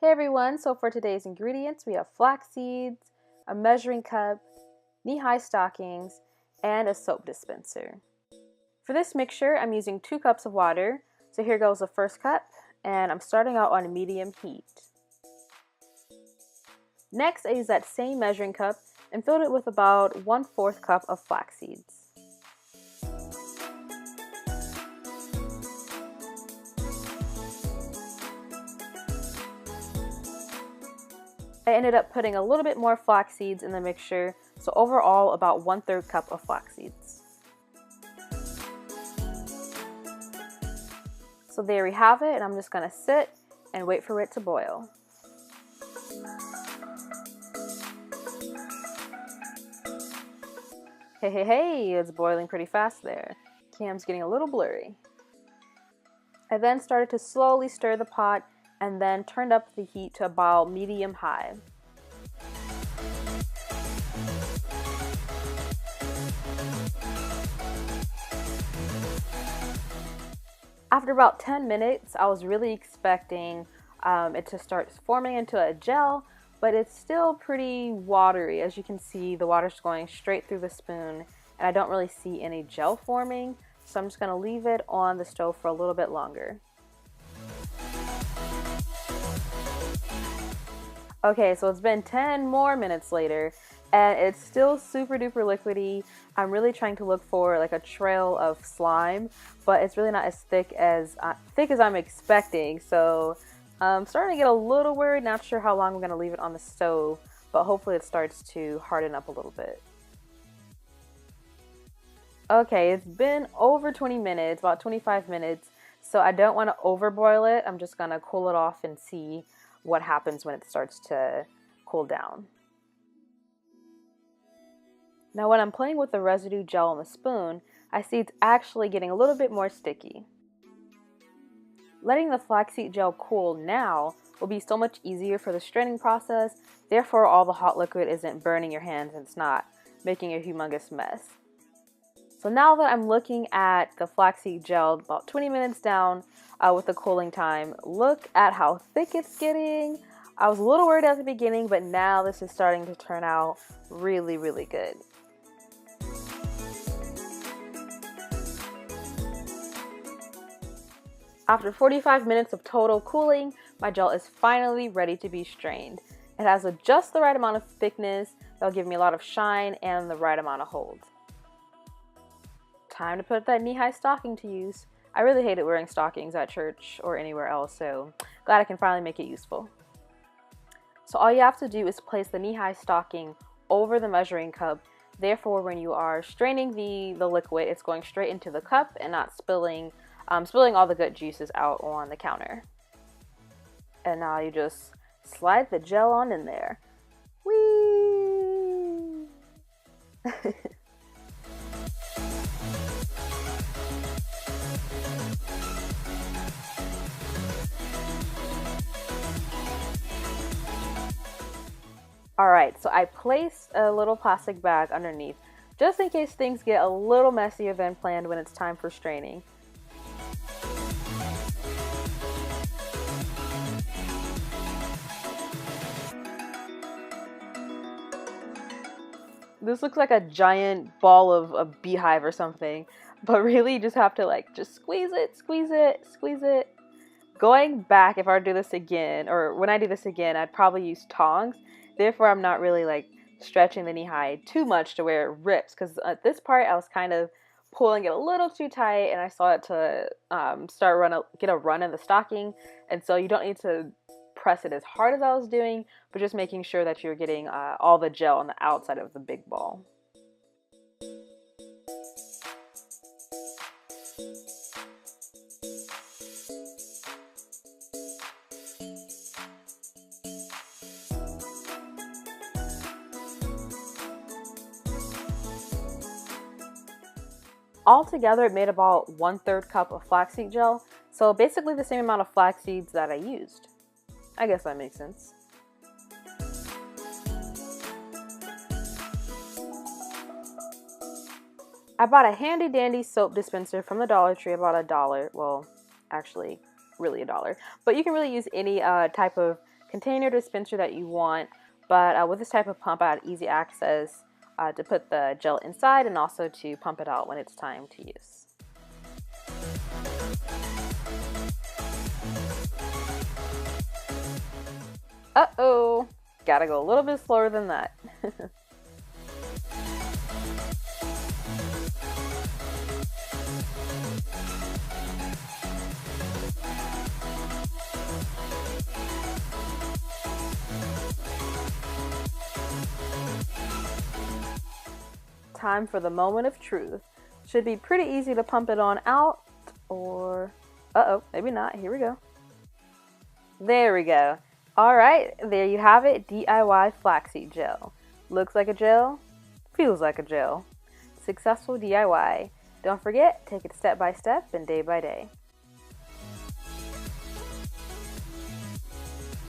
Hey everyone, so for today's ingredients we have flax seeds, a measuring cup, knee-high stockings, and a soap dispenser. For this mixture I'm using 2 cups of water, so here goes the first cup, and I'm starting out on medium heat. Next I use that same measuring cup and filled it with about 1/4 cup of flax seeds. I ended up putting a little bit more flax seeds in the mixture, so overall about 1/3 cup of flax seeds. So there we have it, and I'm just going to sit and wait for it to boil. Hey, it's boiling pretty fast there. Cam's getting a little blurry. I then started to slowly stir the pot and then turned up the heat to about medium-high. After about 10 minutes, I was really expecting it to start forming into a gel, but it's still pretty watery. As you can see, the water's going straight through the spoon, and I don't really see any gel forming, so I'm just going to leave it on the stove for a little bit longer. Okay, so it's been 10 more minutes later, and it's still super duper liquidy. I'm really trying to look for like a trail of slime, but it's really not as thick as I'm expecting. So I'm starting to get a little worried. Not sure how long I'm gonna leave it on the stove, but hopefully it starts to harden up a little bit. Okay, it's been over 20 minutes, about 25 minutes. So I don't want to overboil it. I'm just gonna cool it off and see what happens when it starts to cool down. Now when I'm playing with the residue gel on the spoon, I see it's actually getting a little bit more sticky. Letting the flaxseed gel cool now will be so much easier for the straining process, therefore all the hot liquid isn't burning your hands and it's not making a humongous mess. So now that I'm looking at the flaxseed gel about 20 minutes down with the cooling time, look at how thick it's getting. I was a little worried at the beginning, but now this is starting to turn out really, really good. After 45 minutes of total cooling, my gel is finally ready to be strained. It has just the right amount of thickness that'll give me a lot of shine and the right amount of hold. Time to put that knee-high stocking to use. I really hated wearing stockings at church or anywhere else, so glad I can finally make it useful. So all you have to do is place the knee-high stocking over the measuring cup. Therefore, when you are straining the liquid, it's going straight into the cup and not spilling all the good juices out on the counter. And now you just slide the gel on in there. Whee! Alright, so I placed a little plastic bag underneath, just in case things get a little messier than planned when it's time for straining. This looks like a giant ball of a beehive or something, but really you just have to just squeeze it, squeeze it, squeeze it. Going back, if I were to do this again, or when I do this again, I'd probably use tongs. Therefore, I'm not really stretching the knee high too much to where it rips, because at this part I was kind of pulling it a little too tight, and I saw it to get a run in the stocking, and so you don't need to press it as hard as I was doing, but just making sure that you're getting all the gel on the outside of the big ball. Altogether, it made about 1/3 cup of flaxseed gel, so basically the same amount of flax seeds that I used. I guess that makes sense. I bought a handy dandy soap dispenser from the Dollar Tree, about $1. Well, actually, really $1. But you can really use any type of container dispenser that you want, but with this type of pump I had easy access to put the gel inside and also to pump it out when it's time to use. Uh-oh, gotta go a little bit slower than that. Time for the moment of truth. Should be pretty easy to pump it on out, or uh-oh, maybe not. Here we go. There we go. Alright, there you have it, DIY flaxseed gel. Looks like a gel, feels like a gel. Successful DIY. Don't forget, take it step by step and day by day.